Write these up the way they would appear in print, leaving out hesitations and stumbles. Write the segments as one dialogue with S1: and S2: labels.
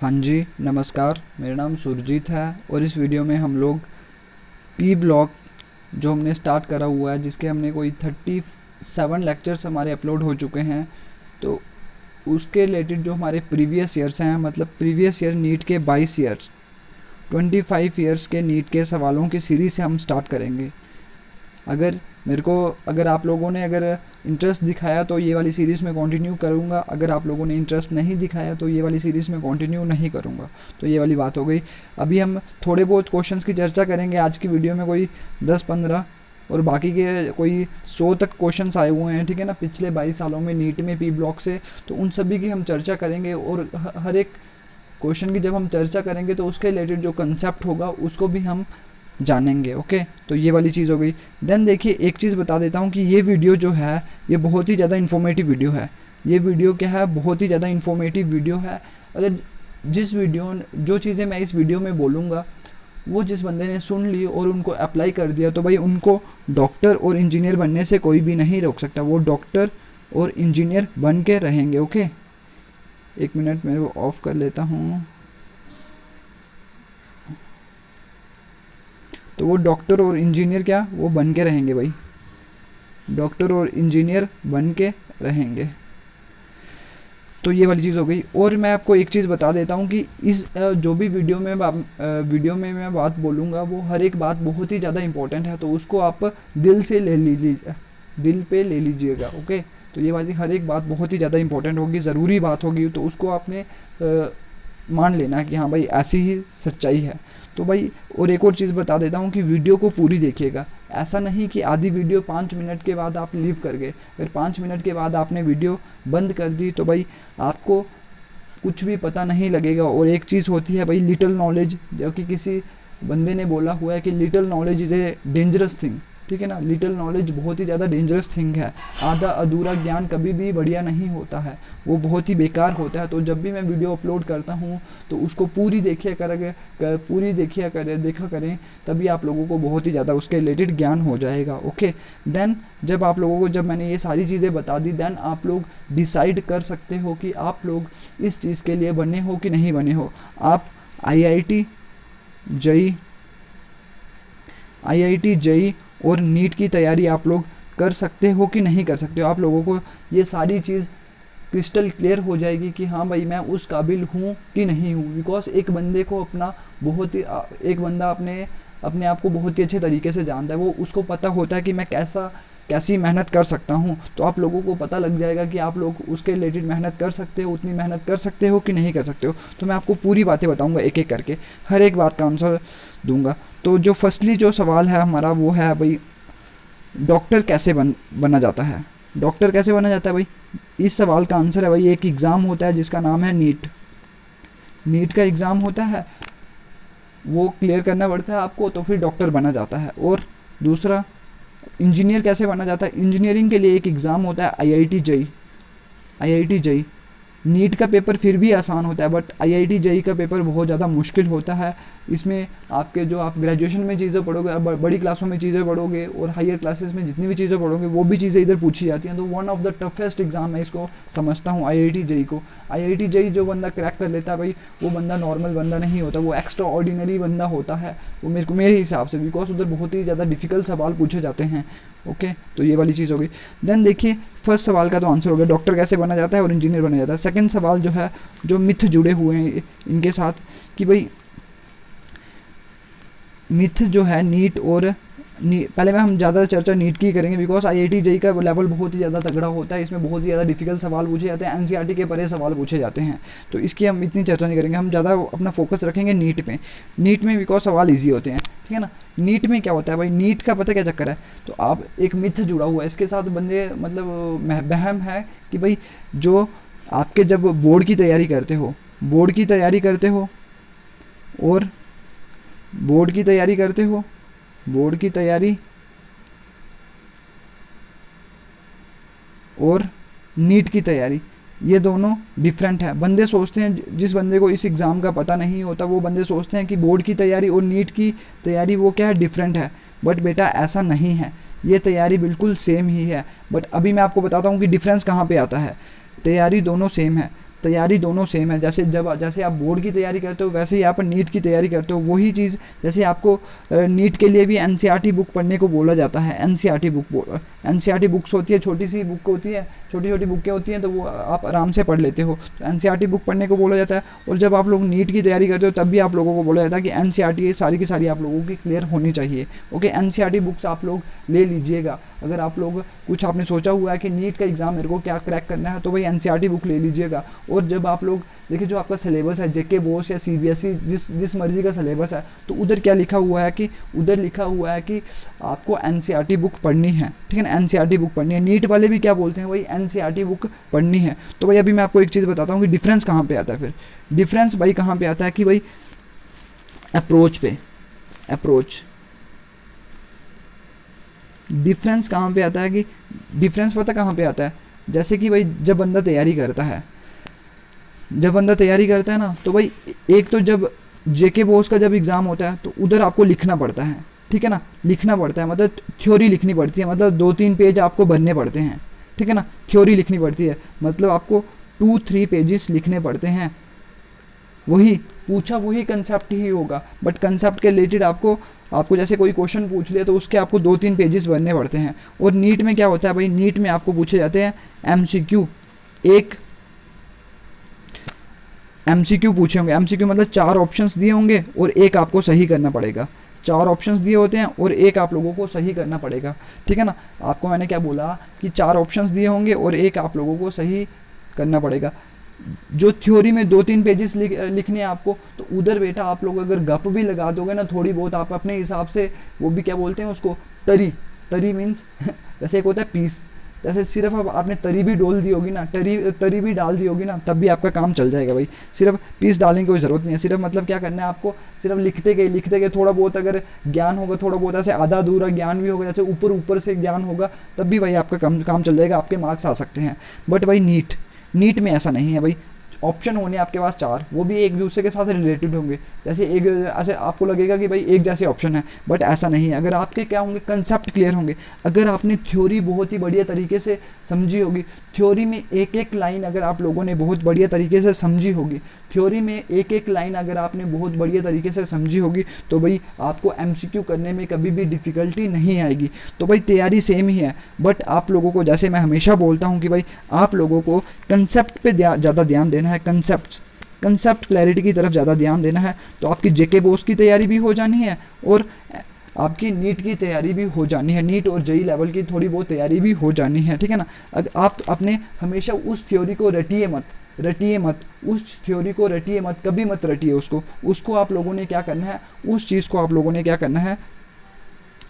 S1: हाँ जी, नमस्कार। मेरा नाम सुरजीत है और इस वीडियो में हम लोग पी ब्लॉक जो हमने स्टार्ट करा हुआ है, जिसके हमने कोई 37 लेक्चर्स हमारे अपलोड हो चुके हैं, तो उसके रिलेटेड जो हमारे प्रीवियस ईयर्स हैं, मतलब प्रीवियस ईयर नीट के 22 ईयर्स 25 ईयर्स के नीट के सवालों की सीरीज़ से हम स्टार्ट करेंगे। अगर आप लोगों ने इंटरेस्ट दिखाया तो ये वाली सीरीज़ में कंटिन्यू करूँगा, अगर आप लोगों ने इंटरेस्ट नहीं दिखाया तो ये वाली सीरीज़ में कंटिन्यू नहीं करूँगा। तो ये वाली बात हो गई। अभी हम थोड़े बहुत क्वेश्चंस की चर्चा करेंगे आज की वीडियो में, कोई 10-15 और बाकी के कोई 100 तक क्वेश्चंस आए हुए हैं, ठीक है ना, पिछले 22 सालों में नीट में पी ब्लॉक से। तो उन सभी की हम चर्चा करेंगे और हर एक क्वेश्चन की जब हम चर्चा करेंगे तो उसके रिलेटेड जो कंसेप्ट होगा उसको भी हम जानेंगे। ओके, तो ये वाली चीज़ हो गई। देन देखिए, एक चीज़ बता देता हूँ कि ये वीडियो जो है ये बहुत ही ज़्यादा इन्फॉर्मेटिव वीडियो है। ये वीडियो क्या है, बहुत ही ज़्यादा इन्फॉर्मेटिव वीडियो है। अगर जो चीज़ें मैं इस वीडियो में बोलूँगा वो जिस बंदे ने सुन ली और उनको अप्लाई कर दिया तो भाई उनको डॉक्टर और इंजीनियर बनने से कोई भी नहीं रोक सकता। वो डॉक्टर और इंजीनियर बन के रहेंगे। ओके, एक मिनट मैं वो ऑफ कर लेता हूँ। तो वो डॉक्टर और इंजीनियर क्या वो बन के रहेंगे भाई, डॉक्टर और इंजीनियर बन के रहेंगे। तो ये वाली चीज़ हो गई। और मैं आपको एक चीज़ बता देता हूँ कि इस जो भी वीडियो में मैं बात बोलूँगा वो हर एक बात बहुत ही ज़्यादा इंपॉर्टेंट है, तो उसको आप दिल से ले लीजिए, दिल पे ले लीजिएगा। ओके, तो ये वाली हर एक बात बहुत ही ज़्यादा इंपॉर्टेंट होगी, ज़रूरी बात होगी, तो उसको आपने मान लेना है कि हाँ भाई ऐसी ही सच्चाई है। तो भाई और एक और चीज़ बता देता हूँ कि वीडियो को पूरी देखिएगा। ऐसा नहीं कि आधी वीडियो 5 मिनट के बाद आप लीव कर गए, फिर 5 मिनट के बाद आपने वीडियो बंद कर दी तो भाई आपको कुछ भी पता नहीं लगेगा। और एक चीज़ होती है भाई लिटिल नॉलेज, जो कि किसी बंदे ने बोला हुआ है कि little knowledge is a dangerous thing, ठीक है ना। लिटिल नॉलेज बहुत ही ज़्यादा डेंजरस थिंग है। आधा अधूरा ज्ञान कभी भी बढ़िया नहीं होता है, वो बहुत ही बेकार होता है। तो जब भी मैं वीडियो अपलोड करता हूँ तो उसको पूरी देखा करें, तभी आप लोगों को बहुत ही ज़्यादा उसके रिलेटेड ज्ञान हो जाएगा। ओके, देन जब मैंने ये सारी चीज़ें बता दी, देन आप लोग डिसाइड कर सकते हो कि आप लोग इस चीज़ के लिए बने हो कि नहीं बने हो। आप IIT JEE और नीट की तैयारी आप लोग कर सकते हो कि नहीं कर सकते हो। आप लोगों को ये सारी चीज़ क्रिस्टल क्लियर हो जाएगी कि हाँ भाई मैं उस काबिल हूँ कि नहीं हूँ। बिकॉज एक बंदे को एक बंदा अपने आप को बहुत ही अच्छे तरीके से जानता है। वो उसको पता होता है कि मैं कैसी मेहनत कर सकता हूँ। तो आप लोगों को पता लग जाएगा कि आप लोग उसके रिलेटेड मेहनत कर सकते हो, उतनी मेहनत कर सकते हो कि नहीं कर सकते हो। तो मैं आपको पूरी बातें बताऊँगा, एक एक करके हर एक बात का आंसर दूंगा। तो जो फर्स्टली जो सवाल है हमारा वो है भाई, डॉक्टर कैसे बना जाता है। डॉक्टर कैसे बना जाता है भाई, इस सवाल का आंसर है भाई, एक एग्ज़ाम होता है जिसका नाम है नीट का एग्ज़ाम होता है, वो क्लियर करना पड़ता है आपको, तो फिर डॉक्टर बना जाता है। और दूसरा, इंजीनियर कैसे बना जाता है। इंजीनियरिंग के लिए एक एग्ज़ाम होता है IIT JEE। नीट का पेपर फिर भी आसान होता है, बट IIT JEE का पेपर बहुत ज़्यादा मुश्किल होता है। इसमें आप ग्रेजुएशन में चीज़ें पढ़ोगे, बड़ी क्लासों में चीज़ें पढ़ोगे और हायर क्लासेस में जितनी भी चीज़ें पढ़ोगे वो भी चीज़ें इधर पूछी जाती हैं। तो one of the toughest exam मैं इसको समझता हूँ IIT JEE को। IIT JEE जो बंदा क्रैक कर लेता है भाई, वो बंदा नॉर्मल बंदा नहीं होता, वो एक्स्ट्रा ऑर्डिनरी बंदा होता है वो मेरे हिसाब से, बिकॉज उधर बहुत ही ज़्यादा डिफ़िकल्ट सवाल पूछे जाते हैं। ओके, तो ये वाली चीज़ हो गई। देन देखिए, फर्स्ट सवाल का तो आंसर हो गया, डॉक्टर कैसे बना जाता है और इंजीनियर बना जाता है। सेकंड सवाल जो है, जो मिथ जुड़े हुए हैं इनके साथ, कि भाई मिथ जो है नीट और पहले में हम ज़्यादा चर्चा नीट की करेंगे, बिकॉज IIT JEE का लेवल बहुत ही ज़्यादा तगड़ा होता है। इसमें बहुत ही ज़्यादा डिफिकल्ट सवाल पूछे जाते हैं, NCERT के परे सवाल पूछे जाते हैं, तो इसकी हम इतनी चर्चा नहीं करेंगे। हम ज़्यादा अपना फोकस रखेंगे नीट पे। नीट में बिकॉज सवाल ईजी होते हैं, ठीक है ना। नीट में क्या होता है भाई, नीट का पता क्या चक्कर है, तो आप एक मिथ जुड़ा हुआ है इसके साथ, बंदे मतलब वहम है कि भाई जो आपके जब बोर्ड की तैयारी करते हो और नीट की तैयारी, ये दोनों डिफरेंट है। बंदे सोचते हैं, जिस बंदे को इस एग्ज़ाम का पता नहीं होता वो बंदे सोचते हैं कि बोर्ड की तैयारी और नीट की तैयारी वो क्या है, डिफरेंट है। बट बेटा ऐसा नहीं है, ये तैयारी बिल्कुल सेम ही है। बट अभी मैं आपको बताता हूँ कि डिफरेंस कहाँ पे आता है। तैयारी दोनों सेम है। तैयारी दोनों सेम है। जैसे आप बोर्ड की तैयारी करते हो वैसे ही आप नीट की तैयारी करते हो, वही चीज़ जैसे आपको नीट के लिए भी एनसीईआरटी बुक पढ़ने को बोला जाता है। एनसीईआरटी बुक्स होती है, छोटी सी बुक होती है, छोटी छोटी बुकें होती हैं, तो वो आप आराम से पढ़ लेते हो, तो एनसीईआरटी बुक पढ़ने को बोला जाता है। और जब आप लोग नीट की तैयारी करते हो तब भी आप लोगों को बोला जाता है कि एनसीईआरटी सारी की सारी आप लोगों की क्लियर होनी चाहिए। ओके, एनसीईआरटी बुक्स आप लोग ले लीजिएगा। अगर आप लोग कुछ आपने सोचा हुआ है कि नीट का एग्ज़ाम मेरे को क्या क्रैक करना है, तो भाई एनसीईआरटी बुक ले लीजिएगा। और जब आप लोग देखिए जो आपका सिलेबस है जेके बोस या सीबीएसई, जिस मर्जी का सिलेबस है, तो उधर क्या लिखा हुआ है कि उधर लिखा हुआ है कि आपको एनसीईआरटी बुक पढ़नी है, ठीक है ना, एनसीईआरटी बुक पढ़नी है। नीट वाले भी क्या बोलते हैं, भाई एनसीईआरटी बुक पढ़नी है। तो भाई अभी मैं आपको एक चीज़ बताता हूँ कि डिफरेंस कहाँ पे आता है। फिर डिफरेंस भाई कहाँ पे आता है कि भाई अप्रोच डिफरेंस कहाँ पे आता है कि डिफरेंस पता कहाँ पे आता है, जैसे कि भाई जब बंदा तैयारी करता है ना, तो भाई एक तो जब जेके बोस का जब एग्ज़ाम होता है तो उधर आपको लिखना पड़ता है, ठीक है ना, लिखना पड़ता है, मतलब थ्योरी लिखनी पड़ती है, मतलब 2-3 पेज आपको भरने पड़ते हैं, ठीक है ना, थ्योरी लिखनी पड़ती है, मतलब आपको 2-3 पेजेस लिखने पड़ते हैं। वही कंसेप्ट ही होगा, बट कंसेप्ट के रिलेटेड आपको जैसे कोई क्वेश्चन पूछ लिया तो उसके आपको 2-3 पेजेस भरने पड़ते हैं। और नीट में क्या होता है भाई, नीट में आपको पूछे जाते हैं एमसीक्यू। एक एमसीक्यू पूछे होंगे, एमसीक्यू मतलब 4 ऑप्शंस दिए होंगे और एक आपको सही करना पड़ेगा। 4 ऑप्शंस दिए होते हैं और एक आप लोगों को सही करना पड़ेगा, ठीक है ना। आपको मैंने क्या बोला कि 4 ऑप्शंस दिए होंगे और एक आप लोगों को सही करना पड़ेगा। जो थ्योरी में 2-3 पेजेस लिखने हैं आपको, तो उधर बेटा आप लोग अगर गप भी लगा दोगे ना थोड़ी बहुत, आप अपने हिसाब से, वो भी क्या बोलते हैं उसको, तरी मीन्स जैसे एक होता है पीस, जैसे सिर्फ अब आपने तरी भी डाल दी होगी ना, तरी भी डाल दी होगी ना, तब भी आपका काम चल जाएगा भाई। सिर्फ पीस डालने की कोई ज़रूरत नहीं है, सिर्फ मतलब क्या करना है आपको, सिर्फ लिखते गए थोड़ा बहुत अगर ज्ञान होगा, थोड़ा बहुत ऐसे आधा अधूरा ज्ञान भी होगा, जैसे ऊपर से ज्ञान होगा, तब भी भाई आपका काम चल जाएगा, आपके मार्क्स आ सकते हैं। बट भाई नीट में ऐसा नहीं है भाई। ऑप्शन होने आपके पास 4, वो भी एक दूसरे के साथ रिलेटेड होंगे, जैसे ऐसे आपको लगेगा कि भाई एक जैसे ऑप्शन है, बट ऐसा नहीं है। अगर आपके क्या होंगे, कंसेप्ट क्लियर होंगे, अगर आपने थ्योरी बहुत ही बढ़िया तरीके से समझी होगी, थ्योरी में एक लाइन अगर आप लोगों ने बहुत बढ़िया तरीके से समझी होगी, थ्योरी में एक लाइन अगर आपने बहुत बढ़िया तरीके से समझी होगी, तो भाई आपको एमसीक्यू करने में कभी भी डिफ़िकल्टी नहीं आएगी। तो भाई तैयारी सेम ही है, बट आप लोगों को, जैसे मैं हमेशा बोलता हूँ कि भाई आप लोगों को कंसेप्ट पे ज़्यादा ध्यान देना है, कंसेप्ट क्लैरिटी की तरफ ज़्यादा ध्यान देना है, तो आपकी जेके बोस की तैयारी भी हो जानी है और आपकी नीट की तैयारी भी हो जानी है, नीट और जेई लेवल की थोड़ी बहुत तैयारी भी हो जानी है, ठीक है ना। अगर आप अपने हमेशा उस थ्योरी को रटिए मत, उस थ्योरी को रटिए मत, कभी मत रटिए उसको आप लोगों ने क्या करना है, उस चीज़ को आप लोगों ने क्या करना है,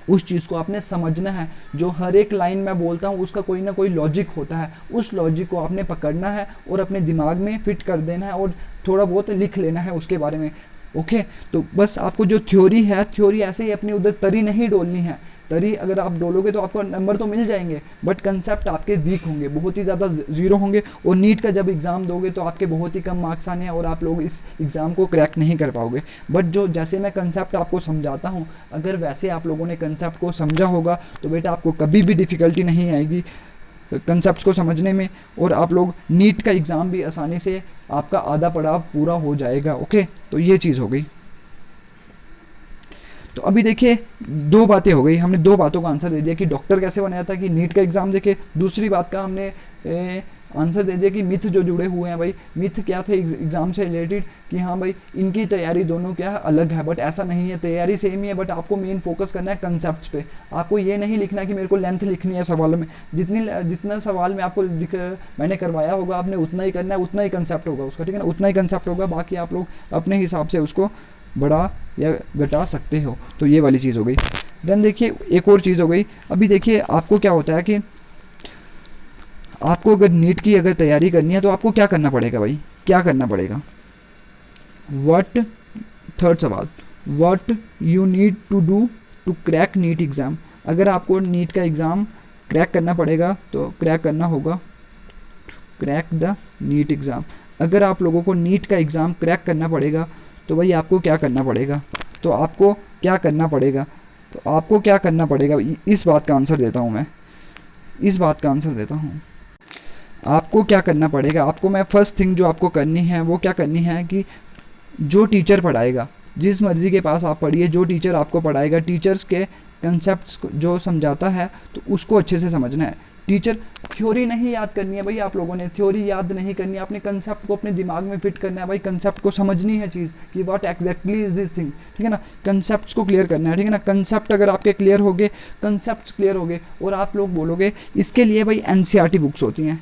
S1: उस चीज़ को आपने समझना है। जो हर एक लाइन मैं बोलता हूँ उसका कोई ना कोई लॉजिक होता है, उस लॉजिक को आपने पकड़ना है और अपने दिमाग में फिट कर देना है और थोड़ा बहुत लिख लेना है उसके बारे में। ओके, तो बस आपको जो थ्योरी है, थ्योरी ऐसे ही अपनी उधर तरी नहीं डोलनी है। तरी अगर आप डोलोगे तो आपको नंबर तो मिल जाएंगे, बट कंसेप्ट आपके वीक होंगे, बहुत ही ज़्यादा ज़ीरो होंगे, और नीट का जब एग्ज़ाम दोगे तो आपके बहुत ही कम मार्क्स आने हैं और आप लोग इस एग्ज़ाम को क्रैक नहीं कर पाओगे। बट जो जैसे मैं कंसेप्ट आपको समझाता हूँ, अगर वैसे आप लोगों ने कंसेप्ट को समझा होगा तो बेटा आपको कभी भी डिफ़िकल्टी नहीं आएगी कंसेप्ट्स को समझने में, और आप लोग नीट का एग्ज़ाम भी आसानी से आपका आधा पड़ाव पूरा हो जाएगा। ओके, तो ये चीज़ हो गई। तो अभी देखिए 2 बातें हो गई, हमने 2 बातों का आंसर दे दिया कि डॉक्टर कैसे बना जाता है, कि नीट का एग्ज़ाम देखे। दूसरी बात का हमने आंसर दे दिया कि मिथ जो जुड़े हुए हैं भाई, मिथ क्या थे एग्ज़ाम से रिलेटेड, कि हाँ भाई इनकी तैयारी दोनों क्या है, अलग है, बट ऐसा नहीं है, तैयारी सेम ही है, बट आपको मेन फोकस करना है कंसेप्ट पे। आपको ये नहीं लिखना है कि मेरे को लेंथ लिखनी है सवालों में, जितना सवाल में आपको मैंने करवाया होगा आपने उतना ही करना है, उतना ही कंसेप्ट होगा उसका, ठीक है ना, उतना ही कंसेप्ट होगा, बाकी आप लोग अपने हिसाब से उसको बढ़ा या घटा सकते हो। तो ये वाली चीज़ हो गई। देन देखिए एक और चीज़ हो गई, अभी देखिए आपको क्या होता है कि आपको अगर नीट की अगर तैयारी करनी है तो आपको क्या करना पड़ेगा भाई, क्या करना पड़ेगा, थर्ड सवाल, what you need to do to crack NEET exam. अगर आपको नीट का एग्ज़ाम क्रैक करना पड़ेगा तो क्रैक करना होगा, क्रैक द नीट एग्ज़ाम। अगर आप लोगों को नीट का एग्ज़ाम क्रैक करना पड़ेगा तो भाई आपको क्या करना पड़ेगा, तो आपको क्या करना पड़ेगा, तो आपको क्या करना पड़ेगा, इस बात का आंसर देता हूँ मैं, इस बात का आंसर देता हूँ। आपको क्या करना पड़ेगा, आपको मैं फर्स्ट थिंग जो आपको करनी है वो क्या करनी है कि जो टीचर पढ़ाएगा, जिस मर्ज़ी के पास आप पढ़िए, जो टीचर आपको पढ़ाएगा, टीचर्स के कंसेप्ट जो समझाता है तो उसको अच्छे से समझना है। टीचर थ्योरी नहीं याद करनी है भाई, आप लोगों ने थ्योरी याद नहीं करनी है, अपने कंसेप्ट को अपने दिमाग में फिट करना है भाई, कंसेप्ट को समझनी है चीज़ कि what exactly is this thing, ठीक है ना। कंसेप्ट्स को क्लियर करना है, ठीक है ना। कंसेप्ट अगर आपके क्लियर हो गए, कंसेप्ट क्लियर हो गए और आप लोग बोलोगे इसके लिए भाई एनसीईआरटी बुक्स होती हैं,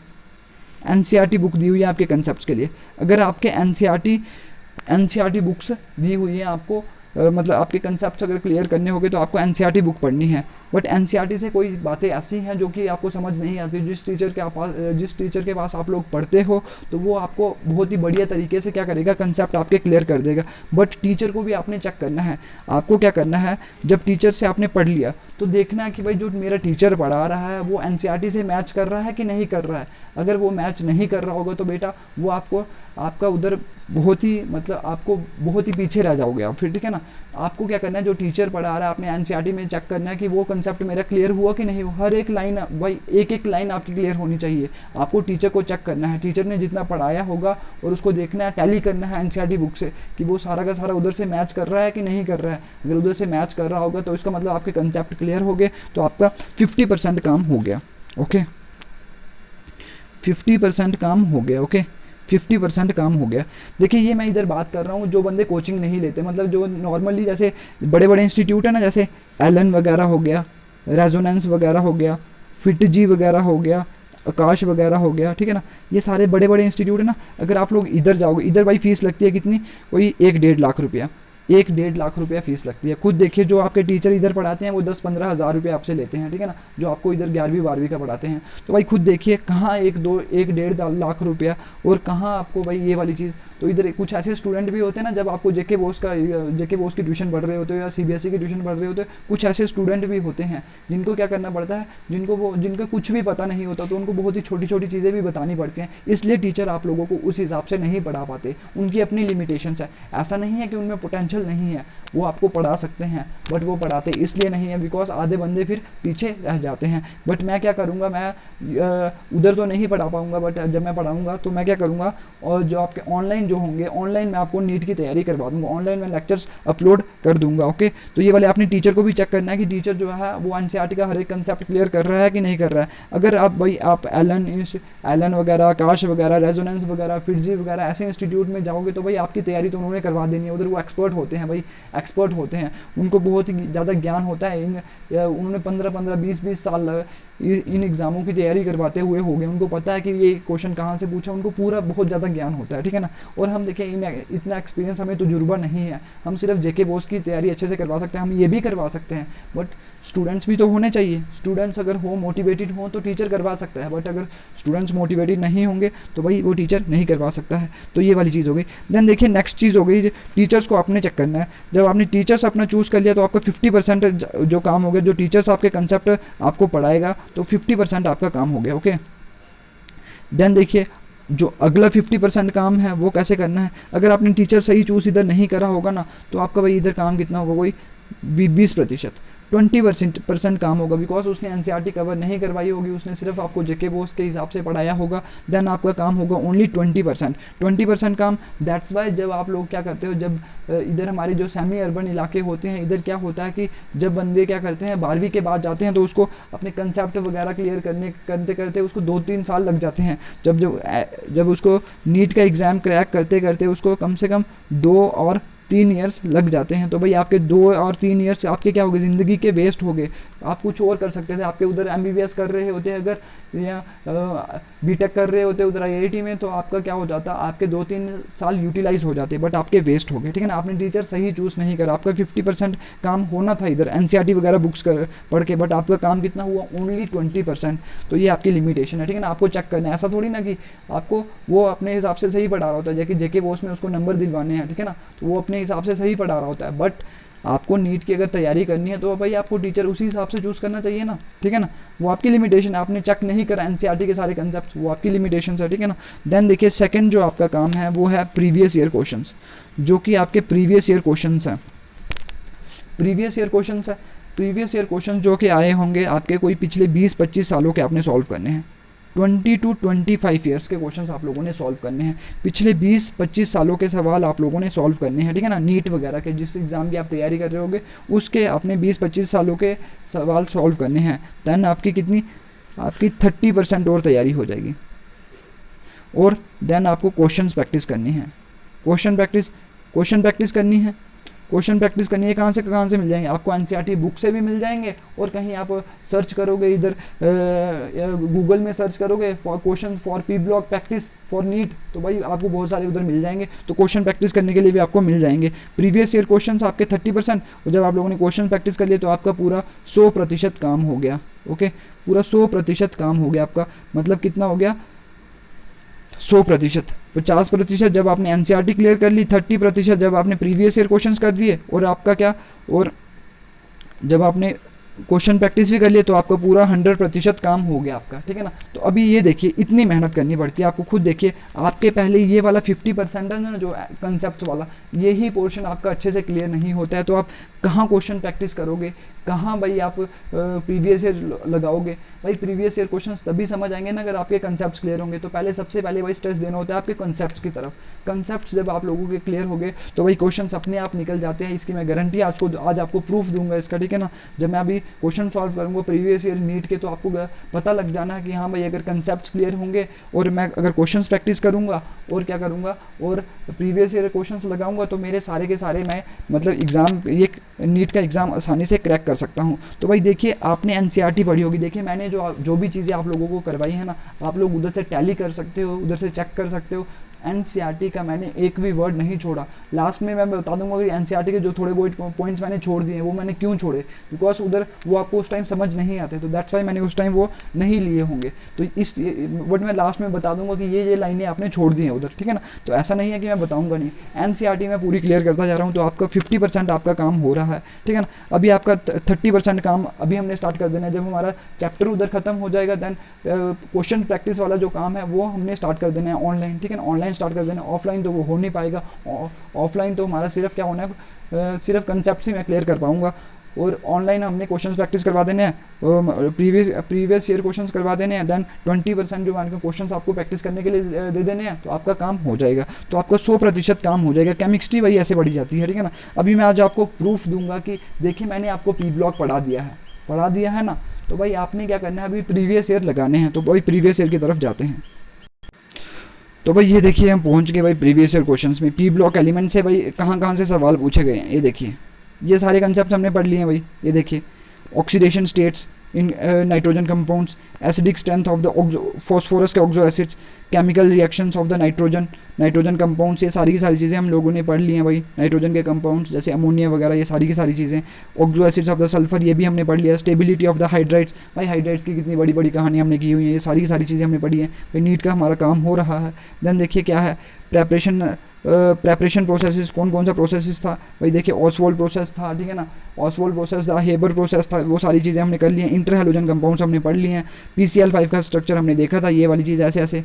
S1: एनसीईआरटी बुक दी हुई है आपके कंसेप्ट के लिए। अगर आपके एनसीईआरटी बुक्स दी हुई है आपको, मतलब आपके कंसेप्ट अगर क्लियर करने होंगे तो आपको एनसीईआरटी बुक पढ़नी है। बट एनसीईआरटी से कोई बातें ऐसी हैं जो कि आपको समझ नहीं आती, जिस टीचर के पास आप लोग पढ़ते हो तो वो आपको बहुत ही बढ़िया तरीके से क्या करेगा, कंसेप्ट आपके क्लियर कर देगा। बट टीचर को भी आपने चेक करना है। आपको क्या करना है, जब टीचर से आपने पढ़ लिया तो देखना है कि भाई जो मेरा टीचर पढ़ा रहा है वो एनसीईआरटी से मैच कर रहा है कि नहीं कर रहा है। अगर वो मैच नहीं कर रहा होगा तो बेटा वो आपका उधर बहुत ही, मतलब आपको बहुत ही पीछे रह जाओगे आप फिर, ठीक है ना। आपको क्या करना है, जो टीचर पढ़ा रहा है आपने एनसीईआरटी में चेक करना है कि वो कंसेप्ट मेरा क्लियर हुआ कि नहीं हुआ। हर एक लाइन भाई, एक एक लाइन आपकी क्लियर होनी चाहिए। आपको टीचर को चेक करना है, टीचर ने जितना पढ़ाया होगा और उसको देखना है, टैली करना है एनसीईआरटी बुक से कि वो सारा का सारा उधर से मैच कर रहा है कि नहीं कर रहा है। अगर उधर से मैच कर रहा होगा तो इसका मतलब आपके कंसेप्ट क्लियर हो गए, तो आपका 50% काम हो गया। ओके, 50% काम हो गया। ओके, 50% काम हो गया। देखिए ये मैं इधर बात कर रहा हूँ जो बंदे कोचिंग नहीं लेते, मतलब जो नॉर्मली जैसे बड़े बड़े इंस्टीट्यूट है ना, जैसे एलन वगैरह हो गया, रेजोनेंस वगैरह हो गया, फिटजी वगैरह हो गया, आकाश वगैरह हो गया, ठीक है ना। ये सारे बड़े बड़े इंस्टीट्यूट है ना। अगर आप लोग इधर जाओगे, इधर भाई फीस लगती है कितनी, कोई 1-1.5 लाख रुपया, 1-1.5 लाख रुपया फीस लगती है। खुद देखिए जो आपके टीचर इधर पढ़ाते हैं वो 10-15 हज़ार रुपये आपसे लेते हैं, ठीक है ना, जो आपको इधर 11वीं-12वीं का पढ़ाते हैं। तो भाई खुद देखिए कहाँ 1-1.5 लाख रुपया और कहाँ आपको भाई ये वाली चीज़। तो इधर कुछ ऐसे स्टूडेंट भी होते हैं ना, जब आपको जेके बोस की ट्यूशन पढ़ रहे होते हो या सीबीएसई की ट्यूशन पढ़ रहे होते हो, कुछ ऐसे स्टूडेंट भी होते हैं जिनको क्या करना पड़ता है, जिनको कुछ भी पता नहीं होता, तो उनको बहुत ही छोटी छोटी चीज़ें भी बतानी पड़ती हैं। इसलिए टीचर आप लोगों को उस हिसाब से नहीं पढ़ा पाते, उनकी अपनी लिमिटेशंस है। ऐसा नहीं है कि उनमें पोटेंशियल नहीं है, वो आपको पढ़ा सकते हैं, बट वो पढ़ाते इसलिए नहीं है बिकॉज आधे बंदे फिर पीछे रह जाते हैं। बट मैं क्या करूँगा, मैं उधर तो नहीं पढ़ा पाऊँगा, बट जब मैं पढ़ाऊँगा तो मैं क्या करूँगा, और जो आपके ऑनलाइन जो होंगे, ऑनलाइन मैं आपको नीट की तैयारी करवा दूँगा, ऑनलाइन मैं लेक्चर्स अपलोड कर दूँगा। ओके, तो ये वाले अपने टीचर को भी चेक करना है कि टीचर जो है वो एनसीईआरटी का हर एक कंसेप्ट क्लियर कर रहा है कि नहीं कर रहा है। अगर आप एलन वगैरह, आकाश वगैरह, रेजोनेंस वगैरह, फिटजी वगैरह ऐसे इंस्टीट्यूट में जाओगे तो भाई आपकी तैयारी तो उन्होंने करवा देनी है। उधर वो एक्सपर्ट होते हैं भाई, एक्सपर्ट होते हैं, उनको बहुत ही ज़्यादा ज्ञान होता है। उन्होंने 15-15, 20-20 साल इन एग्ज़ामों की तैयारी करवाते हुए हो गए, उनको पता है कि ये क्वेश्चन कहाँ से पूछा, उनको पूरा बहुत ज़्यादा ज्ञान होता है, ठीक है ना। और हम देखें इतना एक्सपीरियंस हमें तजुर्बा नहीं है, हम सिर्फ जेके बोस की तैयारी अच्छे से करवा सकते हैं, हम ये भी करवा सकते हैं, बट स्टूडेंट्स भी तो होने चाहिए। स्टूडेंट्स अगर हो मोटिवेटेड हो तो टीचर करवा सकता है, बट अगर स्टूडेंट्स मोटिवेटेड नहीं होंगे तो भाई वो टीचर नहीं करवा सकता है। तो ये वाली चीज़ हो गई। देन देखिए नेक्स्ट चीज़ हो गई, टीचर्स को आपने चेक करना है। जब आपने टीचर्स अपना चूज़ कर लिया तो आपका 50% जो काम हो गया, जो टीचर्स आपके कंसेप्ट आपको पढ़ाएगा तो 50% आपका काम हो गया। ओके, देन देखिए जो अगला 50% काम है वो कैसे करना है। अगर आपने टीचर सही चूज़ इधर नहीं करा होगा ना तो आपका भाई इधर काम कितना होगा, कोई 20%, 20% काम होगा, बिकॉज उसने एनसीईआरटी कवर नहीं करवाई होगी, उसने सिर्फ आपको जेके बोस के हिसाब से पढ़ाया होगा। देन आपका काम होगा ओनली 20% काम। दैट्स वाई जब आप लोग क्या करते हो, जब इधर हमारे जो सेमी अर्बन इलाके होते हैं, इधर क्या होता है कि जब बंदे क्या करते हैं 12वीं के बाद जाते हैं तो उसको अपने कंसेप्ट वगैरह क्लियर करते करते उसको 2-3 साल लग जाते हैं। जब उसको नीट का एग्ज़ाम क्रैक करते करते उसको कम से कम 2 और 3 ईयर्स लग जाते हैं। तो भाई आपके 2 और 3 ईयर्स आपके क्या हो गए, ज़िंदगी के वेस्ट हो गए। आप कुछ और कर सकते थे, आपके उधर एमबीबीएस कर रहे होते अगर, या बीटेक कर रहे होते उधर आईआईटी में, तो आपका क्या हो जाता, आपके 2-3 साल यूटिलाइज हो जाते, बट आपके वेस्ट हो गए, ठीक है ना। आपने टीचर सही चूज़ नहीं करा, आपका 50% काम होना था इधर एनसीईआरटी वगैरह बुक्स पढ़ के, बट आपका काम कितना हुआ, ओनली 20%। तो ये आपकी लिमिटेशन है, ठीक है ना। आपको चेक करना है, ऐसा थोड़ी ना कि आपको वो अपने हिसाब से सही पढ़ा रहा होता है, जैसे जेके बोस में उसको नंबर दिलवाने हैं, ठीक है ना, तो वो अपने हिसाब से सही पढ़ा रहा होता है। बट आपको नीट की अगर तैयारी करनी है तो भाई आपको टीचर उसी हिसाब से चूज़ करना चाहिए ना, ठीक है ना। वो आपकी लिमिटेशन है, आपने चेक नहीं करा एनसीईआरटी के सारे कंसेप्ट, वो आपकी लिमिटेशन है, ठीक है ना। देन देखिए सेकंड जो आपका काम है वो है प्रीवियस ईयर क्वेश्चंस, जो कि आपके प्रीवियस ईयर क्वेश्चंस हैं। प्रीवियस ईयर क्वेश्चन जो कि आए होंगे आपके कोई पिछले 20-25 सालों के आपने सॉल्व करने हैं, 20 to 25 ईयर्स के क्वेश्चंस आप लोगों ने सॉल्व करने हैं, पिछले 20-25 सालों के सवाल आप लोगों ने सॉल्व करने हैं, ठीक है ना। नीट वगैरह के जिस एग्ज़ाम की आप तैयारी कर रहे होगे उसके अपने 20-25 सालों के सवाल सॉल्व करने हैं। दैन आपकी कितनी, आपकी 30% और तैयारी हो जाएगी। और देन आपको क्वेश्चंस प्रैक्टिस करनी है, क्वेश्चन प्रैक्टिस करनी है। कहाँ से मिल जाएंगे आपको? एनसीईआरटी बुक से भी मिल जाएंगे, और कहीं आप सर्च करोगे इधर गूगल में सर्च करोगे for questions for P block practice for NEET, तो भाई आपको बहुत सारे उधर मिल जाएंगे। तो क्वेश्चन प्रैक्टिस करने के लिए भी आपको मिल जाएंगे। प्रीवियस ईयर क्वेश्चंस आपके 30%, और जब आप लोगों ने क्वेश्चन प्रैक्टिस कर लिए तो आपका पूरा 100% काम हो गया। ओके, पूरा 100% काम हो गया आपका। मतलब कितना हो गया? 100%। 50% जब आपने एनसीईआरटी क्लियर कर ली, 30% जब आपने प्रीवियस ईयर क्वेश्चंस कर दिए, और आपका क्या, और जब आपने क्वेश्चन प्रैक्टिस भी कर लिए तो आपका पूरा 100% काम हो गया आपका, ठीक है ना। तो अभी ये देखिए इतनी मेहनत करनी पड़ती है आपको, खुद देखिए आपके पहले ये वाला 50% है ना जो कंसेप्ट वाला, यही पोर्शन आपका अच्छे से क्लियर नहीं होता है, तो आप कहाँ क्वेश्चन प्रैक्टिस करोगे, कहाँ भाई आप प्रीवियस ईयर लगाओगे? भाई प्रीवियस ईयर क्वेश्चंस तभी समझ आएंगे ना अगर आपके कंसेप्ट्स क्लियर होंगे। तो पहले सबसे पहले भाई स्ट्रेस देना होता है आपके कंसेप्ट्स की तरफ। कंसेप्ट्स जब आप लोगों के क्लियर हो गए तो भाई क्वेश्चंस अपने आप निकल जाते हैं। इसकी मैं गारंटी आज आपको प्रूफ दूंगा इसका, ठीक है ना। जब मैं अभी क्वेश्चन सॉल्व करूंगा प्रीवियस ईयर नीट के, तो आपको पता लग जाना है कि हाँ भाई अगर कंसेप्ट्स क्लियर होंगे और मैं अगर क्वेश्चंस प्रैक्टिस करूंगा और क्या करूंगा और प्रीवियस ईयर क्वेश्चंस लगाऊंगा, तो मेरे सारे के सारे मैं मतलब एग्जाम, ये नीट का एग्जाम आसानी से क्रैक कर सकता हूँ। तो भाई देखिए आपने एनसीईआरटी पढ़ी होगी, देखिए मैंने जो भी चीज़ें आप लोगों को करवाई है ना, आप लोग उधर से टैली कर सकते हो, उधर से चेक कर सकते हो। एनसीईआरटी का मैंने एक भी वर्ड नहीं छोड़ा। लास्ट में मैं बता दूंगा कि एनसीईआरटी के जो थोड़े बहुत पॉइंट्स मैंने छोड़ दिए हैं वो मैंने क्यों छोड़े, बिकॉज उधर वो आपको उस टाइम समझ नहीं आते, तो दैट्स वाई मैंने उस टाइम वो नहीं लिए होंगे। तो इस बट मैं लास्ट में बता दूंगा कि ये लाइनें आपने छोड़ दी हैं उधर, ठीक है ना। तो ऐसा नहीं है कि मैं बताऊंगा नहीं, एनसीईआरटी में पूरी क्लियर करता जा रहा हूँ। तो आपका 50% आपका काम हो रहा है, ठीक है ना। अभी आपका 30% काम अभी हमने स्टार्ट कर देना है। जब हमारा चैप्टर उधर खत्म हो जाएगा देन क्वेश्चन प्रैक्टिस वाला जो काम है वो हमने स्टार्ट कर देना है ऑनलाइन, ठीक है ना। ऑनलाइन स्टार्ट कर देना है, ऑफलाइन तो वो हो नहीं पाएगा। ऑफलाइन तो हमारा सिर्फ क्या होना है, सिर्फ कंसेप्ट ही मैं क्लियर कर पाऊंगा, और ऑनलाइन हमने क्वेश्चंस प्रैक्टिस करवा देने हैं, प्रीवियस ईयर क्वेश्चंस करवा देने हैं। देन 20% जो क्वेश्चंस आपको प्रैक्टिस करने के लिए दे देने हैं, तो आपका काम हो जाएगा। तो आपका 100% काम हो जाएगा। केमिस्ट्री भाई ऐसे बढ़ी जाती है, ठीक है ना। अभी मैं आज आपको प्रूफ दूंगा कि देखिए मैंने आपको पी ब्लॉक पढ़ा दिया है ना। तो भाई आपने क्या करना है, अभी प्रीवियस ईयर लगाने हैं। तो भाई प्रीवियस ईयर की तरफ जाते हैं। तो भाई ये देखिए हम पहुंच गए भाई प्रीवियस ईयर क्वेश्चंस में। पी ब्लॉक एलिमेंट से भाई कहाँ से सवाल पूछे गए हैं, ये देखिए ये सारे कंसेप्ट हमने पढ़ लिए हैं भाई। ये देखिए oxidation states in nitrogen compounds, acidic strength of the phosphorus के oxo acids, chemical reactions of the nitrogen compounds, ये सारी की सारी चीज़ें हम लोगों ने पढ़ ली हैं भाई। नाइट्रोजन के कंपाउंड्स जैसे अमोनिया वगैरह, ये सारी की सारी चीज़ें। Oxo acids of the sulphur, ये भी हमने पढ़ लिया। स्टेबिलिटी ऑफ द हाइड्राइड्स, भाई हाइड्राइड्स की कितनी बड़ी बड़ी कहानी हमने की हुई है, ये सारी की सारी चीज़ें हमने पढ़ी हैं भाई। नीट का हमारा काम हो रहा है। देन देखिए क्या है प्रेपरेशन प्रोसेसेस, कौन सा प्रोसेस था भाई। देखिए ऑसवोल्ड प्रोसेस था, ठीक है ना। ऑसवोल्ड प्रोसेस था, हेबर प्रोसेस था, वो सारी चीज़ें हमने कर ली हैं। इंटर हैलोजन कंपाउंड्स हमने पढ़ लिए हैं। PCl5 का स्ट्रक्चर हमने देखा था, ये वाली चीज़ ऐसे,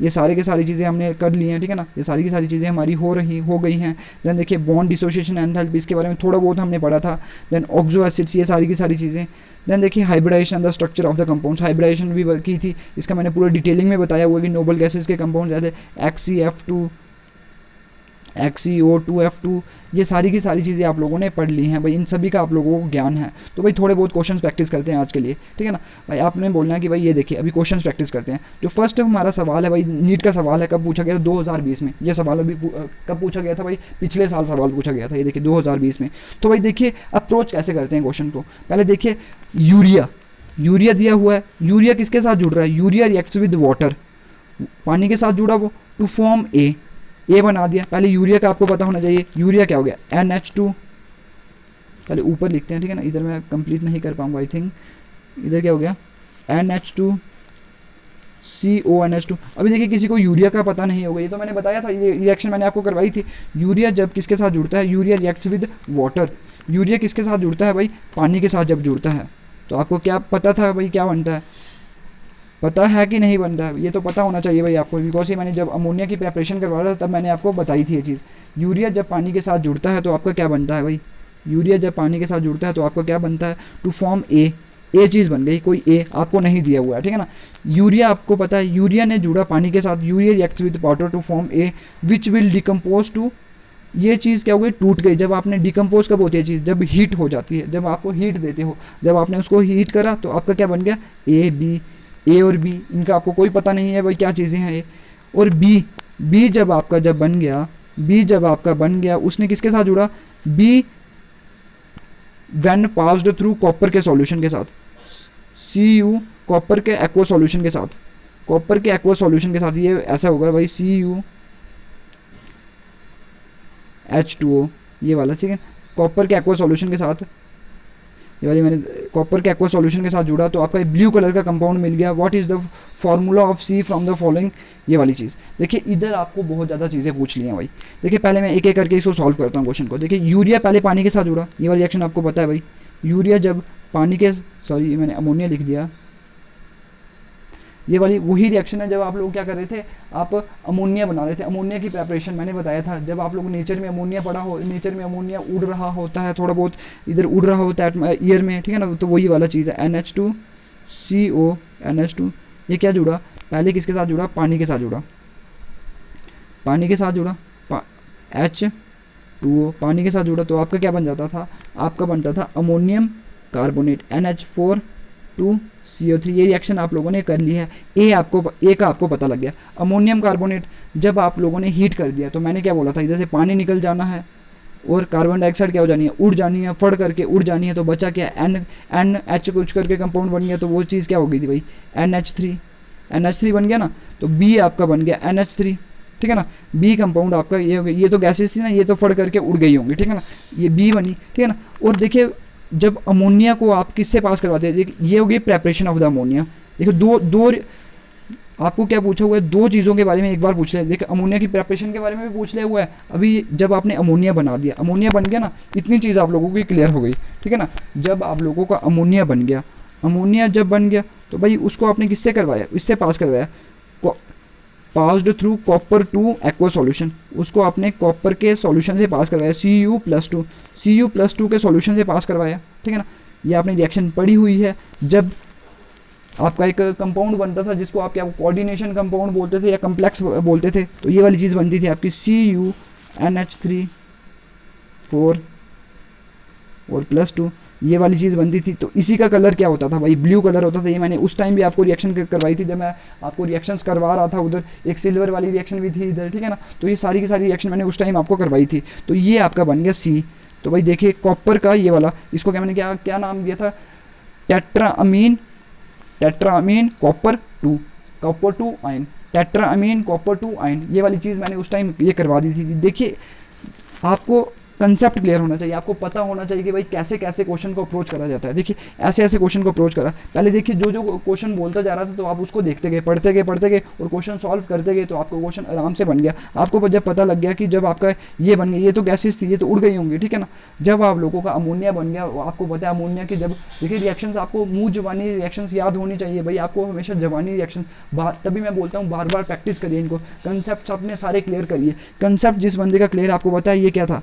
S1: ये सारे के सारी चीज़ें हमने कर ली हैं, ठीक है ना। ये सारी की सारी चीज़ें हमारी हो गई हैं। देन देखिए बॉन्ड डिसोसिएशन एंथैल्पी, इसके बारे में थोड़ा बहुत हमने पढ़ा था। देन ऑक्सो एसिड्स, ये सारी की सारी चीज़ें। देन देखिए hybridization the structure of the compounds, hybridization भी की थी, इसका मैंने पूरा डिटेलिंग में बताया हुआ कि नोबल गैसेस के कंपाउंड जैसे XeF2, XeO2F2, ये सारी की सारी चीज़ें आप लोगों ने पढ़ ली हैं भाई। इन सभी का आप लोगों को ज्ञान है। तो भाई थोड़े बहुत क्वेश्चंस प्रैक्टिस करते हैं आज के लिए, ठीक है ना। भाई आपने बोलना है कि भाई ये देखिए अभी क्वेश्चंस प्रैक्टिस करते हैं। जो फर्स्ट हमारा सवाल है भाई, नीट का सवाल है, कब पूछा गया था? 2020 में। ये सवाल अभी कब पूछा गया था भाई? पिछले साल सवाल पूछा गया था, ये देखिए 2020 में। तो भाई देखिए अप्रोच कैसे करते हैं क्वेश्चन को। पहले देखिए यूरिया दिया हुआ है, यूरिया किसके साथ जुड़ रहा है? यूरिया रिएक्ट्स विद वाटर, पानी के साथ जुड़ा वो, टू फॉर्म ए बना दिया। पहले यूरिया का आपको पता होना चाहिए, यूरिया क्या हो गया? NH2, पहले ऊपर लिखते हैं, ठीक है ना। इधर मैं कंप्लीट नहीं कर पाऊंगा आई थिंक। इधर क्या हो गया? NH2 CONH2। अभी देखिए किसी को यूरिया का पता नहीं होगा, ये तो मैंने बताया था, ये रिएक्शन मैंने आपको करवाई थी। यूरिया जब किसके साथ जुड़ता है? Urea reacts with water. Urea किसके साथ जुड़ता है भाई? पानी के साथ जब जुड़ता है। तो आपको क्या पता था भाई क्या बनता है? पता है कि नहीं बनता है? ये तो पता होना चाहिए भाई आपको, बिकॉज ये मैंने जब अमोनिया की प्रेपरेशन करवा रहा था तब मैंने आपको बताई थी ये चीज़। यूरिया जब पानी के साथ जुड़ता है तो आपका क्या बनता है भाई? यूरिया जब पानी के साथ जुड़ता है तो आपका क्या बनता है? टू फॉर्म ए चीज़ बन गई, कोई ए आपको नहीं दिया हुआ है, ठीक है ना। यूरिया आपको पता है, यूरिया ने जुड़ा पानी के साथ, urea reacts with water to form A which will decompose to, ये चीज़ क्या हो गई, टूट गई। जब आपने डिकम्पोज कब होती है चीज़, जब हीट हो जाती है, जब आपको हीट देते हो, जब आपने उसको हीट करा तो आपका क्या बन गया, ए बी, ए और बी इनका आपको कोई पता नहीं है भाई क्या चीज़ें हैं ये। और बी, बी जब आपका जब बन गया, बी जब आपका बन गया, उसने किसके साथ जुड़ा, B when passed through copper के सॉल्यूशन के साथ, सी यू कॉपर के एक्वा सॉल्यूशन के साथ, कॉपर के एक्वा सॉल्यूशन के साथ ये ऐसा होगा भाई, सी यू H2O ये वाला, ठीक है। कॉपर के एक्वा सॉल्यूशन के साथ, ये वाली मैंने कॉपर के एक्वा सॉल्यूशन के साथ जुड़ा तो आपका ब्लू कलर का कंपाउंड मिल गया। What is the formula of C from the following, ये वाली चीज़। देखिए इधर आपको बहुत ज़्यादा चीज़ें पूछ ली हैं भाई। देखिए पहले मैं एक एक करके इसको सॉल्व करता हूँ क्वेश्चन को। देखिए यूरिया पहले पानी के साथ जुड़ा, ये वाला रिएक्शन आपको पता है भाई। यूरिया जब पानी के, सॉरी मैंने अमोनिया लिख दिया, ये वाली वही रिएक्शन है जब आप लोग क्या कर रहे थे, आप अमोनिया बना रहे थे। अमोनिया की प्रेपरेशन मैंने बताया था, जब आप लोग नेचर में अमोनिया पढ़ा हो, नेचर में अमोनिया उड़ रहा होता है, थोड़ा बहुत इधर उड़ रहा होता है ईयर में, ठीक है ना। तो वही वाला चीज़ है NH2CO, NH2, ये क्या जुड़ा, पहले किसके साथ जुड़ा, पानी के साथ जुड़ा, पानी के साथ जुड़ा, H2O पानी के साथ जुड़ा तो आपका क्या बन जाता था, आपका बनता था अमोनियम कार्बोनेट, NH4 2CO3। ये रिएक्शन आप लोगों ने कर ली है। ए का आपको पता लग गया। अमोनियम कार्बोनेट जब आप लोगों ने हीट कर दिया तो मैंने क्या बोला था, इधर से पानी निकल जाना है और कार्बन डाइऑक्साइड क्या हो जानी है, उड़ जानी है, फड़ करके उड़ जानी है। तो बचा क्या, NH कुछ करके कंपाउंड बन गया, तो वो चीज़ क्या हो गई थी भाई, NH3 बन गया ना। तो बी आपका बन गया NH3, ठीक है ना। बी कंपाउंड आपका ये हो गया, ये तो गैसेस थी ना, ये तो फड़ करके उड़ गई होंगी, ठीक है ना। ये बी बनी, ठीक है ना। और देखिए जब अमोनिया को आप किससे पास करवाते हैं, ये हो गई प्रेपरेशन ऑफ द अमोनिया। देखो दो आपको क्या पूछा हुआ है, दो चीज़ों के बारे में एक बार पूछ लिया। देखो अमोनिया की प्रेपरेशन के बारे में भी पूछ लिया हुआ है। अभी जब आपने अमोनिया बना दिया, अमोनिया बन गया ना, इतनी चीज़ आप लोगों की क्लियर हो गई, ठीक है ना। जब आप लोगों का अमोनिया बन गया, अमोनिया जब बन गया तो भाई उसको आपने किससे करवाया, इससे पास करवाया, passed through copper two aqua solution, उसको आपने कॉपर के सॉल्यूशन से पास करवाया, Cu+2 के सॉल्यूशन से पास करवाया, ठीक है ना। ये आपने रिएक्शन पढ़ी हुई है। जब आपका एक कंपाउंड बनता था जिसको आप क्या कोऑर्डिनेशन कंपाउंड बोलते थे या कम्प्लेक्स बोलते थे, तो ये वाली चीज़ बनती थी आपकी CuNH3 4 और +2, ये वाली चीज़ बनती थी। तो इसी का कलर क्या होता था भाई, ब्लू कलर होता था। ये मैंने उस टाइम भी आपको रिएक्शन करवाई थी, जब मैं आपको रिएक्शंस करवा रहा था। उधर एक सिल्वर वाली रिएक्शन भी थी इधर, ठीक है ना। तो ये सारी की सारी रिएक्शन मैंने उस टाइम आपको करवाई थी। तो ये आपका बन गया सी। तो भाई देखिए कॉपर का ये वाला, इसको क्या मैंने क्या नाम दिया था, टेट्राअमीन कॉपर 2 आयन, टेट्राअमीन कॉपर 2 आयन, ये वाली चीज़ मैंने उस टाइम ये करवा दी थी। देखिए आपको कंसेप्ट क्लियर होना चाहिए, आपको पता होना चाहिए कि भाई कैसे कैसे क्वेश्चन को अप्रोच करा जाता है। देखिए ऐसे ऐसे क्वेश्चन को अप्रोच करा, पहले देखिए जो क्वेश्चन बोलता जा रहा था तो आप उसको देखते गए, पढ़ते गए और क्वेश्चन सॉल्व करते गए, तो आपको क्वेश्चन आराम से बन गया। आपको जब पता लग गया कि जब आपका ये बन गया, ये तो गैसेस थी, ये तो उड़ गई होंगी, ठीक है ना। जब आप लोगों का अमोनिया बन गया, आपको पता है अमोनिया की जब देखिए रिएक्शंस, आपको मुँह जुबानी रिएक्शंस याद होनी चाहिए भाई, आपको हमेशा जबानी रिएक्शन, तभी मैं बोलता हूँ बार बार प्रैक्टिस करिए इनको। कंसेप्ट अपने सारे क्लियर करिए। कंसेप्ट जिस बंदे का क्लियर आपको पता है, ये क्या था,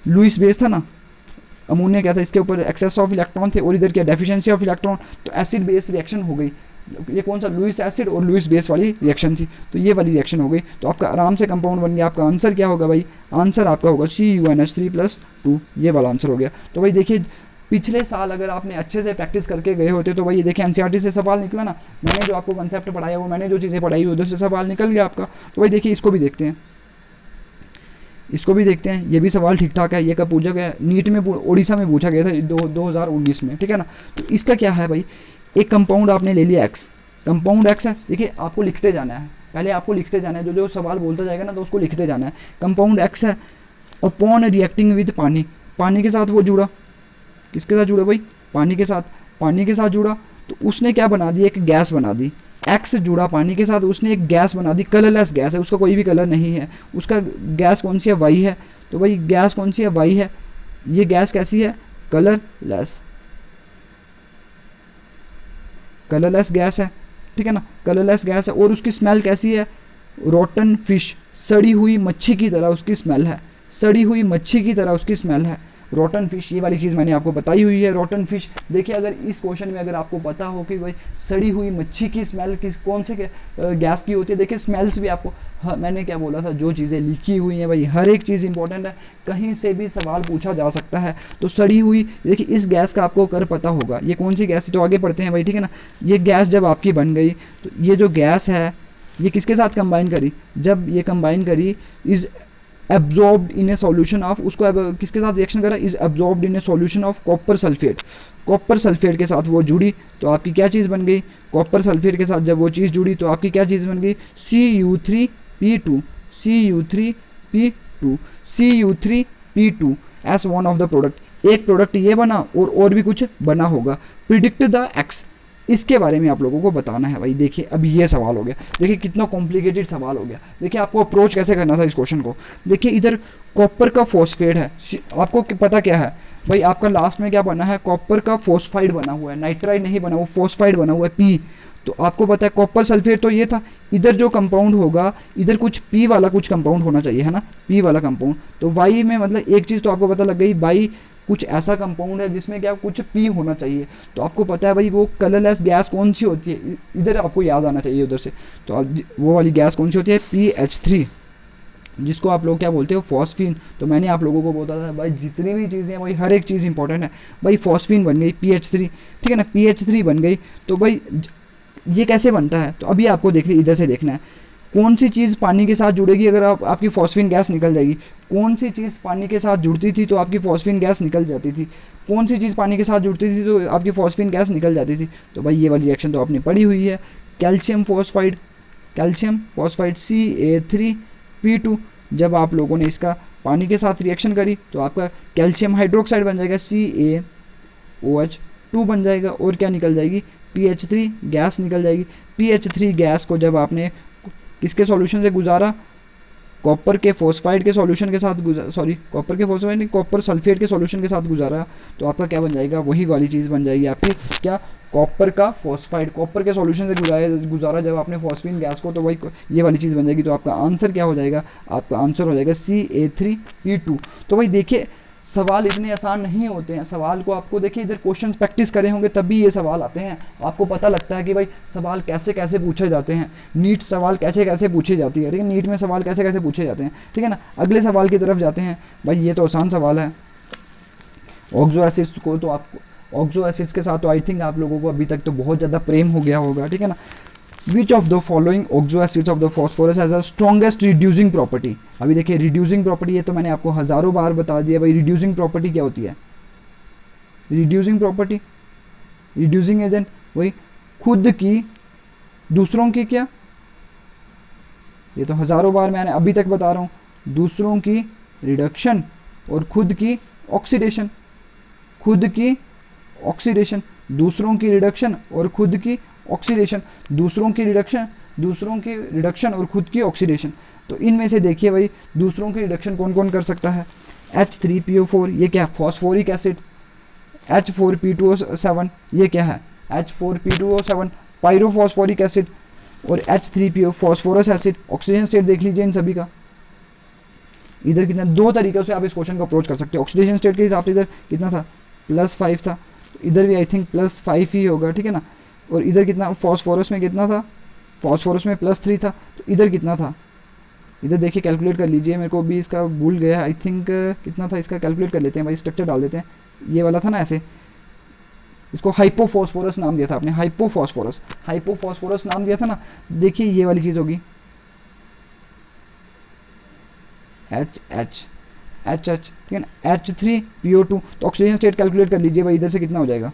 S1: लुईस बेस था ना, अमोनिया क्या था, इसके ऊपर एक्सेस ऑफ इलेक्ट्रॉन थे और इधर क्या डेफिशिएंसी ऑफ इलेक्ट्रॉन, तो एसिड बेस रिएक्शन हो गई। ये कौन सा, लुईस एसिड और लुईस बेस वाली रिएक्शन थी, तो ये वाली रिएक्शन हो गई। तो आपका आराम से कंपाउंड बन गया। आपका आंसर क्या होगा भाई, आंसर आपका होगा CuNH3+2, ये वाला आंसर हो गया। तो भाई देखिए पिछले साल अगर आपने अच्छे से प्रैक्टिस करके गए होते तो भाई ये देखिए NCERT से सवाल निकला ना, मैंने जो आपको कंसेप्ट पढ़ाया वो, मैंने जो चीज़ें पढ़ाई उधर से सवाल निकल गया आपका। तो भाई देखिए इसको भी देखते हैं, ये भी सवाल ठीक ठाक है। ये कब पूछा गया, नीट में उड़ीसा में पूछा गया था 2019 में, ठीक है ना। तो इसका क्या है भाई, एक कंपाउंड आपने ले लिया X, कंपाउंड X है। देखिए आपको लिखते जाना है, पहले आपको लिखते जाना है, जो सवाल बोलता जाएगा ना तो उसको लिखते जाना है। कंपाउंड X है, अपॉन रिएक्टिंग विद पानी के साथ वो जुड़ा, किसके साथ जुड़ा भाई, पानी के साथ जुड़ा। तो उसने क्या बना दी, एक गैस बना दी। X जुड़ा पानी के साथ, उसने एक गैस बना दी, कलरलेस गैस है, उसका कोई भी कलर नहीं है। उसका गैस कौन सी है, Y है। तो भाई गैस कौन सी है, Y है। ये गैस कैसी है, कलरलेस गैस है, ठीक है ना, कलरलेस गैस है। और उसकी स्मेल कैसी है, रोटन फिश, सड़ी हुई मच्छी की तरह उसकी स्मेल है, रोटन फिश, ये वाली चीज़ मैंने आपको बताई हुई है। रोटन फिश, देखिए अगर इस क्वेश्चन में अगर आपको पता हो कि भाई सड़ी हुई मच्छी की स्मेल कौन से गैस की होती है, देखिए स्मेल्स भी आपको, हाँ मैंने क्या बोला था, जो चीज़ें लिखी हुई हैं भाई हर एक चीज़ इंपॉर्टेंट है, कहीं से भी सवाल पूछा जा सकता है। तो सड़ी हुई, देखिए इस गैस का आपको कर पता होगा ये कौन सी गैस है, तो आगे पढ़ते हैं भाई, ठीक है ना। ये गैस जब आपकी बन गई तो ये जो गैस है ये किसके साथ कंबाइन करी, जब ये कंबाइन करी is absorbed in A solution of, उसको किसके साथ रिएक्शन करा, is absorbed in A solution of copper sulphate, copper sulphate के साथ वो जुड़ी तो आपकी क्या चीज़ बन गई, कॉपर सल्फेट के साथ जब वो चीज़ जुड़ी तो आपकी क्या चीज़ बन गई, Cu3P2, Cu3P2, Cu3P2 as one of the product. एक प्रोडक्ट ये बना और भी कुछ बना होगा। प्रिडिक्ट द एक्स, इसके बारे में आप लोगों को बताना है भाई। देखिए अब ये सवाल हो गया, देखिए कितना कॉम्प्लिकेटेड सवाल हो गया। देखिए आपको अप्रोच कैसे करना था इस क्वेश्चन को। देखिए इधर कॉपर का फॉस्फेट है, आपको पता क्या है भाई, आपका लास्ट में क्या बना है, कॉपर का फॉस्फाइड बना हुआ है, नाइट्राइड नहीं बना, वो फॉस्फाइड बना हुआ है पी। तो आपको पता है कॉपर सल्फेट तो ये था, इधर जो कंपाउंड होगा इधर कुछ पी वाला कुछ कंपाउंड होना चाहिए, है ना, पी वाला कंपाउंड। तो वाई में मतलब एक चीज़ तो आपको पता लग गई, बाई कुछ ऐसा कंपाउंड है जिसमें क्या कुछ पी होना चाहिए। तो आपको पता है भाई वो कलरलेस गैस कौन सी होती है, इधर आपको याद आना चाहिए उधर से। तो अब वो वाली गैस कौन सी होती है, PH3, जिसको आप लोग क्या बोलते हो, फॉस्फीन। तो मैंने आप लोगों को बोला था भाई जितनी भी चीज़ें हैं भाई हर एक चीज़ इंपॉर्टेंट है भाई। फॉस्फीन बन गई PH3, ठीक है ना, PH3 बन गई। तो भाई ये कैसे बनता है, तो अभी आपको देखिए इधर से देखना है कौन सी चीज़ पानी के साथ जुड़ेगी अगर आपकी फॉस्फीन गैस निकल जाएगी। कौन सी चीज़ पानी के साथ जुड़ती थी तो आपकी फॉस्फीन गैस निकल जाती थी, कौन सी चीज़ पानी के साथ जुड़ती थी तो आपकी फॉस्फीन गैस निकल जाती थी। तो भाई ये वाली रिएक्शन तो आपने पढ़ी हुई है, calcium phosphide, calcium phosphide Ca3P2। जब आप लोगों ने इसका पानी के साथ रिएक्शन करी तो आपका कैल्शियम हाइड्रोक्साइड बन जाएगा, CaOH2 बन जाएगा, और क्या निकल जाएगी, PH3 गैस निकल जाएगी। PH3 गैस को जब आपने किसके सॉल्यूशन से गुजारा, कॉपर के फॉस्फाइड के सॉल्यूशन के साथ सॉरी कॉपर के फॉस्फाइड नहीं, कॉपर सल्फेट के सॉल्यूशन के साथ गुजारा, तो आपका क्या बन जाएगा, वही वाली चीज़ बन जाएगी आपकी क्या, कॉपर का फॉस्फाइड, कॉपर के सॉल्यूशन से गुजारा जब आपने फॉस्फीन गैस को, तो वही ये वाली चीज़ बन जाएगी। तो आपका आंसर क्या हो जाएगा, आपका आंसर हो जाएगा Ca3P2। तो भाई देखिए सवाल इतने आसान नहीं होते हैं, सवाल को आपको देखिए इधर क्वेश्चंस प्रैक्टिस करे होंगे तभी ये सवाल आते हैं, आपको पता लगता है कि भाई सवाल कैसे कैसे पूछे जाते हैं, नीट सवाल कैसे कैसे पूछे जाती है, ठीक है, नीट में सवाल कैसे कैसे पूछे जाते हैं, ठीक है ना। अगले सवाल की तरफ जाते हैं भाई, ये तो आसान सवाल है। ऑक्सो एसिड्स को तो आपको, ऑक्सो एसिड्स के साथ तो आई थिंक आप लोगों को अभी तक तो बहुत ज़्यादा प्रेम हो गया होगा, ठीक है ना। Which of the following oxo acids of the phosphorus has the strongest reducing property. अभी देखिए रिड्यूसिंग प्रॉपर्टी, ये तो मैंने आपको हज़ारों बार बता दिया भाई, रिड्यूसिंग प्रॉपर्टी क्या होती है, रिड्यूसिंग प्रॉपर्टी, रिड्यूसिंग एजेंट वही खुद की दूसरों की क्या, ये तो हज़ारों बार मैंने अभी तक बता रहा हूँ, दूसरों की रिडक्शन और खुद की ऑक्सीडेशन, खुद की ऑक्सीडेशन, दूसरों की रिडक्शन और खुद की ऑक्सीडेशन, दूसरों की रिडक्शन और खुद की ऑक्सीडेशन। तो इनमें से देखिए भाई दूसरों की रिडक्शन कौन कौन कर सकता है, H3PO4 ये क्या है, फॉस्फोरिक एसिड, H4P2O7 ये क्या है, H4P2O7 पायरोफॉस्फोरिक एसिड, और H3PO phosphorous acid. Oxygen state देख लीजिए इन सभी का, इधर कितना, दो तरीक़ों से आप इस क्वेश्चन को अप्रोच कर सकते हो। ऑक्सीडेशन स्टेट के हिसाब से इधर कितना था, +5 था, तो इधर भी आई थिंक +5 ही होगा, ठीक है ना। और इधर कितना, फॉस्फोरस में कितना था, फॉस्फोरस में +3 था, तो इधर कितना था, इधर देखिए कैलकुलेट कर लीजिए, मेरे को भी इसका भूल गया आई थिंक कितना था, इसका कैलकुलेट कर लेते हैं भाई, स्ट्रक्चर डाल देते हैं, ये वाला था ना ऐसे, इसको हाइपोफॉस्फोरस नाम दिया था आपने, हाइपोफॉस्फोरस, हाइपोफॉस्फोरस नाम दिया था ना। देखिए ये वाली चीज़ होगी H, ठीक है ना, H3PO2। तो ऑक्सीजन स्टेट कैलकुलेट कर लीजिए भाई, इधर से कितना हो जाएगा,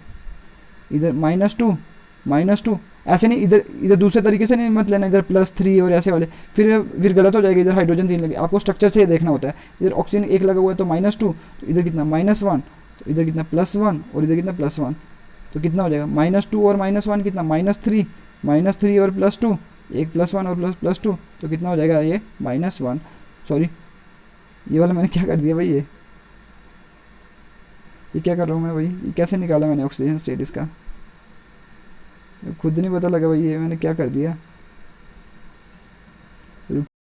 S1: इधर -2 ऐसे नहीं, इधर दूसरे तरीके से नहीं मत लेना, इधर +3 और ऐसे वाले, फिर गलत हो जाएगा, इधर हाइड्रोजन 3 लगे, आपको स्ट्रक्चर से देखना होता है। इधर ऑक्सीजन 1 लगा हुआ है तो -2, तो इधर कितना -1, तो इधर कितना +1 और इधर कितना +1, तो कितना हो जाएगा -2 और -1 कितना -3 और +2, एक +1 और +2, तो कितना हो जाएगा ये -1, सॉरी ये वाला मैंने क्या कर दिया भाई, ये क्या कर रहा हूँ मैं भाई, ये कैसे निकाला मैंने ऑक्सीजन स्टेट इसका, खुद नहीं पता लगा भाई, ये मैंने क्या कर दिया।